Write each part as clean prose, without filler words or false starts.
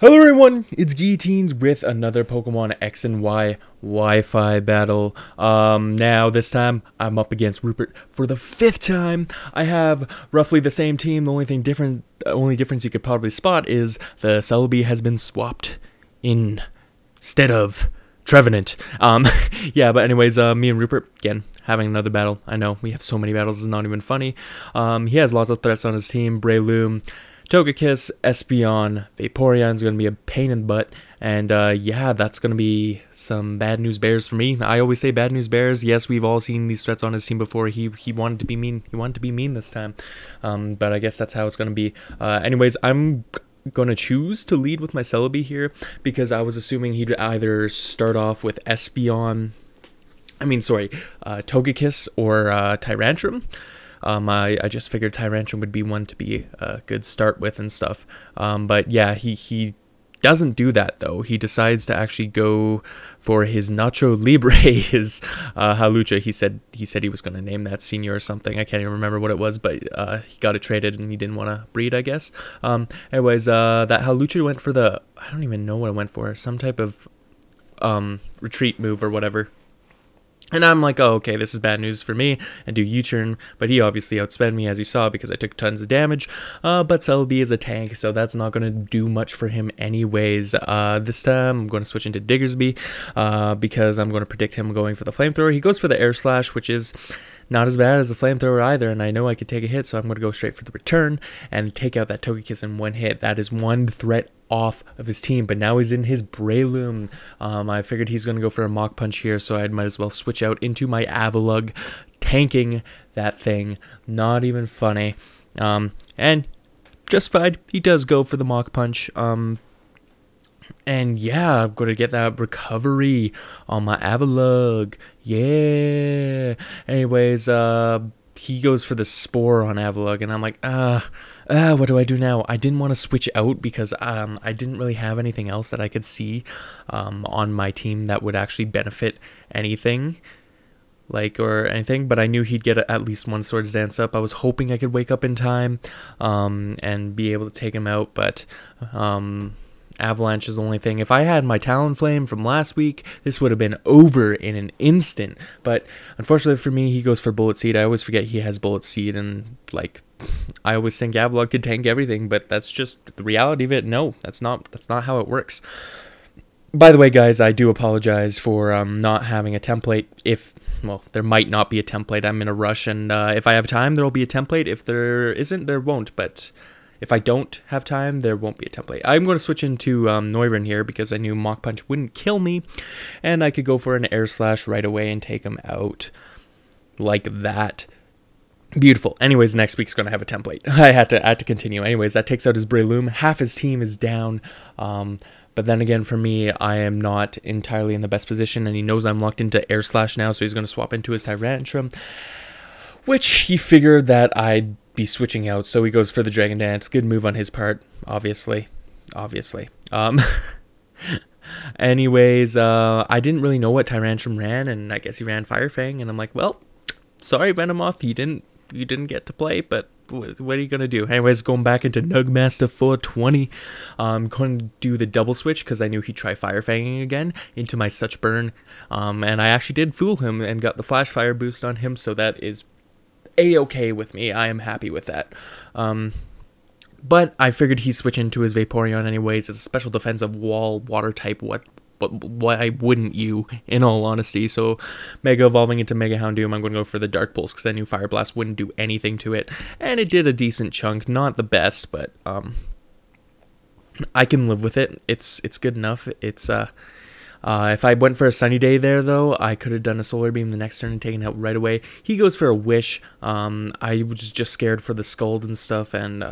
Hello everyone, it's zGuillotinez with another Pokemon X and Y Wi-Fi battle. Now this time I'm up against Rupert for the 5th time. I have roughly the same team. The only difference you could probably spot is the Celebi has been swapped instead of Trevenant. Yeah, but anyways, me and Rupert again having another battle. I know we have so many battles, it's not even funny. He has lots of threats on his team. Breloom, Togekiss, Espeon, Vaporeon is going to be a pain in the butt, and yeah, that's going to be some bad news bears for me. I always say bad news bears. Yes, we've all seen these threats on his team before. He wanted to be mean. He wanted to be mean this time, but I guess that's how it's going to be. Anyways, I'm going to choose to lead with my Celebi here because I was assuming he'd either start off with Togekiss or Tyrantrum. I just figured Tyrantrum would be one to be a good start with and stuff. But yeah, he doesn't do that though. He decides to actually go for his Nacho Libre, his Halucha. He said he was going to name that Senior or something. I can't even remember what it was, but he got it traded and he didn't want to breed, I guess. Anyways, that Halucha went for I don't even know what it went for. Some type of retreat move or whatever. And I'm like, oh, okay, this is bad news for me, and do U-turn, but he obviously outsped me, as you saw, because I took tons of damage, but Celebi is a tank, so that's not going to do much for him anyways. This time, I'm going to switch into Diggersby, because I'm going to predict him going for the Flamethrower. He goes for the Air Slash, which is not as bad as the Flamethrower either, and I know I could take a hit, so I'm going to go straight for the return, and take out that Togekiss in one hit. That is one threat off of his team, but now he's in his Breloom. I figured he's going to go for a Mach Punch here, so I might as well switch out into my Avalugg, tanking that thing. Not even funny. And justified, he does go for the Mach Punch. And yeah, I'm going to get that recovery on my Avalugg. Yeah. Anyways, he goes for the Spore on Avalugg, and I'm like, what do I do now? I didn't want to switch out because I didn't really have anything else that I could see on my team that would actually benefit anything, or anything, but I knew he'd get at least one Swords Dance up. I was hoping I could wake up in time and be able to take him out, but Avalanche is the only thing. If I had my Talonflame from last week, this would have been over in an instant. But unfortunately for me, he goes for Bullet Seed. I always forget he has Bullet Seed, and I always think Avalugg could tank everything, but that's just the reality of it. No, that's not how it works. By the way, guys, I do apologize for not having a template. Well, there might not be a template. I'm in a rush, and if I have time, there will be a template. If there isn't, there won't, but if I don't have time, there won't be a template. I'm going to switch into Neuron here because I knew Mach Punch wouldn't kill me, and I could go for an Air Slash right away and take him out like that. Beautiful. Anyways, next week's going to have a template. I had to continue. Anyways, that takes out his Breloom. Half his team is down. But then again, for me, I am not entirely in the best position, and he knows I'm locked into Air Slash now, so he's going to swap into his Tyrantrum, which he figured that I'd be switching out, so he goes for the Dragon Dance. Good move on his part, obviously. Anyways, I didn't really know what Tyrantrum ran, and I guess he ran Fire Fang, and I'm like, well, sorry, Venomoth, you didn't get to play, but what are you gonna do? Anyways, going back into Nugmaster 420, I'm going to do the double switch because I knew he'd try Fire Fanging again into my Such Burn, and I actually did fool him and got the Flash Fire boost on him, so that is a-okay with me. I am happy with that. But I figured he'd switch into his Vaporeon anyways. It's a special defensive wall water type. Why wouldn't you, in all honesty? So Mega Evolving into Mega Houndoom, I'm going to go for the Dark Pulse because I knew Fire Blast wouldn't do anything to it, and it did a decent chunk. Not the best, but I can live with it. It's good enough. It's if I went for a Sunny Day there, though, I could have done a Solar Beam the next turn and taken it out right away. He goes for a Wish. I was just scared for the Scald and stuff, and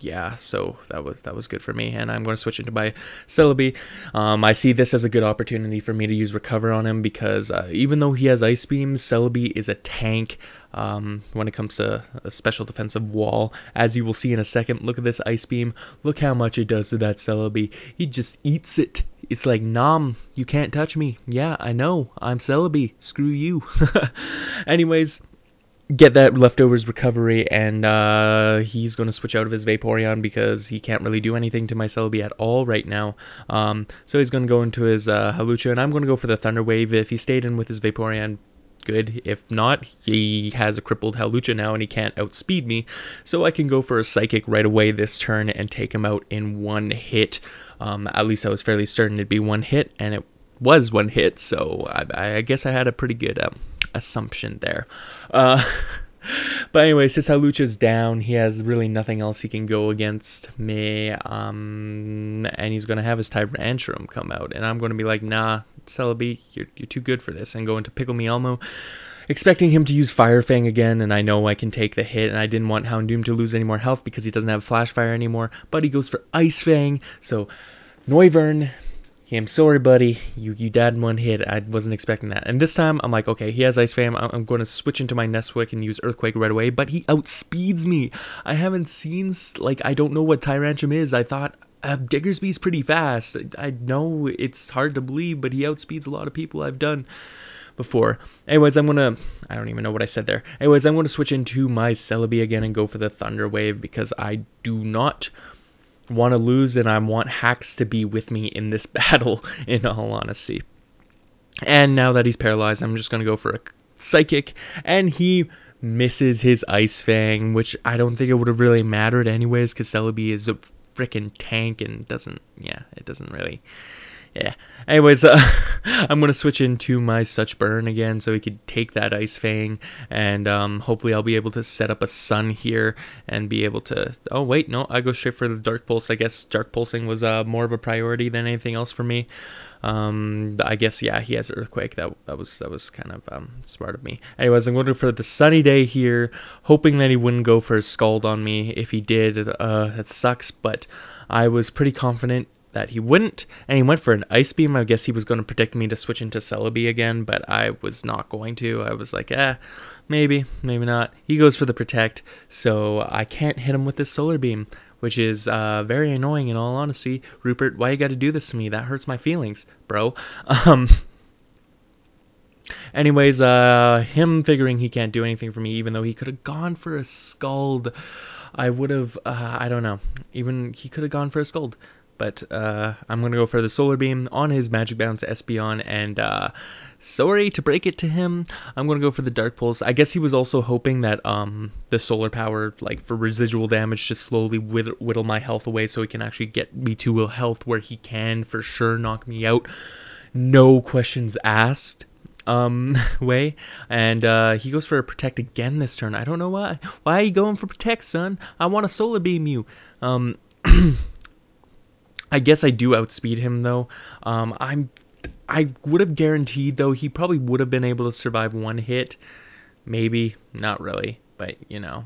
yeah, so that was good for me, and I'm going to switch into my Celebi. I see this as a good opportunity for me to use Recover on him because even though he has Ice Beam, Celebi is a tank when it comes to a special defensive wall. As you will see in a second, look at this Ice Beam. Look how much it does to that Celebi. He just eats it. It's like, nom, you can't touch me. Yeah, I know. I'm Celebi. Screw you. Anyways, get that leftovers recovery, and he's going to switch out of his Vaporeon because he can't really do anything to my Celebi at all right now. So he's going to go into his Hawlucha, and I'm going to go for the Thunder Wave. If he stayed in with his Vaporeon, good. If not, he has a crippled Hawlucha now and he can't outspeed me, so I can go for a Psychic right away this turn and take him out in one hit. At least I was fairly certain it'd be one hit, and it was one hit, so I guess I had a pretty good assumption there. But anyways, his Hawlucha's down. He has really nothing else he can go against me, and he's going to have his Tyrantrum come out, and I'm going to be like, nah, Celebi, you're too good for this, and go into Pickle Me Elmo, expecting him to use Fire Fang again, and I know I can take the hit, and I didn't want Houndoom to lose any more health because he doesn't have Flash Fire anymore, but he goes for Ice Fang, so Noivern, I'm sorry, buddy. You died in one hit. I wasn't expecting that. And this time, I'm like, okay, he has Ice Fang. I'm going to switch into my Nestwick and use Earthquake right away. But he outspeeds me. I haven't seen, like, I don't know what Tyrantrum is. I thought Diggersby's pretty fast. I know it's hard to believe, but he outspeeds a lot of people I've done before. Anyways, I don't even know what I said there. Anyways, I'm going to switch into my Celebi again and go for the Thunder Wave because I do not want to lose, and I want Hacks to be with me in this battle, in all honesty. And now that he's paralyzed, I'm just going to go for a Psychic, and he misses his Ice Fang, which I don't think it would have really mattered anyways, because Celebi is a freaking tank and it doesn't really... Yeah. Anyways, I'm going to switch into my Such Burn again so he could take that Ice Fang, and hopefully I'll be able to set up a Sun here and be able to... Oh, wait, no, I go straight for the Dark Pulse. I guess Dark Pulsing was more of a priority than anything else for me. I guess, yeah, he has Earthquake. That was kind of smart of me. Anyways, I'm going for the Sunny Day here, hoping that he wouldn't go for a Scald on me. If he did, that sucks, but I was pretty confident that he wouldn't, and he went for an Ice Beam. I guess he was going to predict me to switch into Celebi again, but I was not going to. I was like, maybe not. He goes for the Protect, so I can't hit him with this Solar Beam, which is very annoying in all honesty. Rupert, why you got to do this to me? That hurts my feelings, bro. Anyways, him figuring he can't do anything for me, even though he could have gone for a Scald. I would have, I don't know. Even he could have gone for a Scald. But I'm going to go for the Solar Beam on his Magic Bounce Espeon, and sorry to break it to him, I'm going to go for the Dark Pulse. I guess he was also hoping that the Solar Power, like for residual damage, just slowly whittle my health away so he can actually get me to a health where he can for sure knock me out. No questions asked way. And he goes for a Protect again this turn. I don't know why. Why are you going for Protect, son? I want to Solar Beam you. I guess I do outspeed him, though. I would have guaranteed, though, he probably would have been able to survive one hit. Maybe. Not really. But, you know.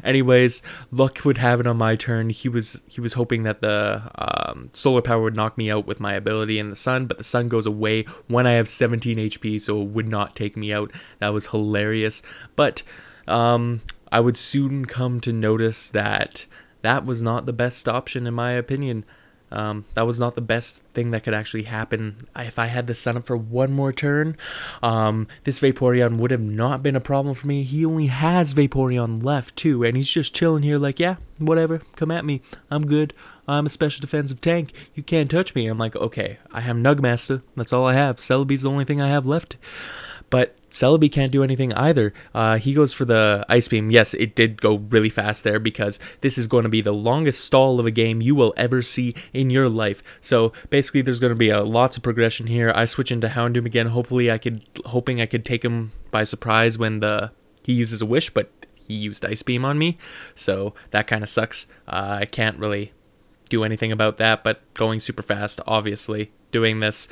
Anyways, luck would have it on my turn. He was hoping that the Solar Power would knock me out with my ability in the Sun, but the Sun goes away when I have 17 HP, so it would not take me out. That was hilarious. But I would soon come to notice that that was not the best option, in my opinion. That was not the best thing that could actually happen. If I had the Sun up for one more turn, this Vaporeon would have not been a problem for me. He only has Vaporeon left too, and he's just chilling here like, yeah, whatever, come at me. I'm good. I'm a special defensive tank. You can't touch me. I'm like, okay, I have Nugmaster. That's all I have. Celebi's the only thing I have left. But Celebi can't do anything either. He goes for the Ice Beam. Yes, it did go really fast there because this is going to be the longest stall of a game you will ever see in your life. So basically there's going to be lots of progression here. I switch into Houndoom again. Hoping I could take him by surprise when he uses a Wish, but he used Ice Beam on me. So that kind of sucks. I can't really do anything about that, but going super fast, obviously. Doing this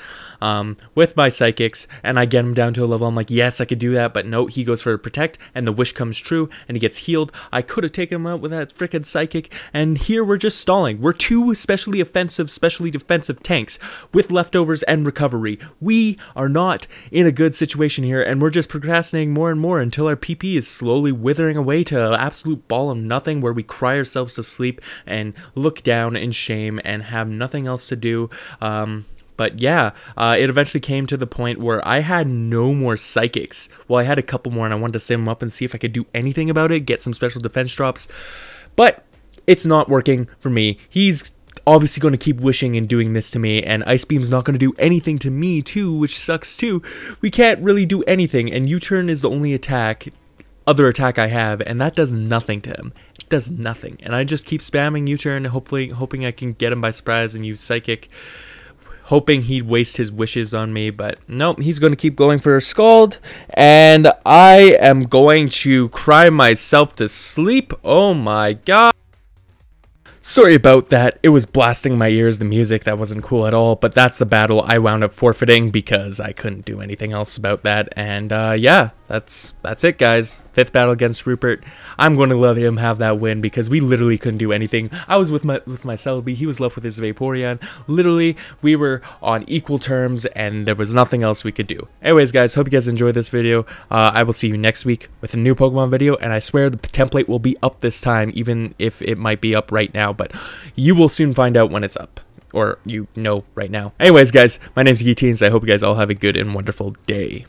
with my Psychics, and I get him down to a level I'm like, yes, I could do that, but no, he goes for a Protect, and the Wish comes true, and he gets healed. I could have taken him out with that frickin' Psychic, and here we're just stalling. We're two specially offensive, specially defensive tanks with leftovers and recovery. We are not in a good situation here, and we're just procrastinating more and more until our PP is slowly withering away to an absolute ball of nothing where we cry ourselves to sleep and look down in shame and have nothing else to do. But yeah, it eventually came to the point where I had no more psychics. Well, I had a couple more, and I wanted to save them up and see if I could do anything about it, get some special defense drops. But it's not working for me. He's obviously going to keep wishing and doing this to me, and Ice Beam's not going to do anything to me too, which sucks too. We can't really do anything, and U-turn is the only other attack I have, and that does nothing to him. It does nothing, and I just keep spamming U-turn, hoping I can get him by surprise and use Psychic, hoping he'd waste his wishes on me. But nope, he's going to keep going for a Scald, and I am going to cry myself to sleep. Oh my god. Sorry about that. It was blasting my ears, the music. That wasn't cool at all, but that's the battle I wound up forfeiting because I couldn't do anything else about that. And yeah, that's it, guys. 5th battle against Rupert. I'm going to let him have that win because we literally couldn't do anything. I was with my Celebi, he was left with his Vaporeon. Literally, we were on equal terms and there was nothing else we could do. Anyways, guys, hope you guys enjoyed this video. I will see you next week with a new Pokemon video, and I swear the template will be up this time, even if it might be up right now, but you will soon find out when it's up. Or you know right now. Anyways, guys, my name's zGuillotinez. I hope you guys all have a good and wonderful day.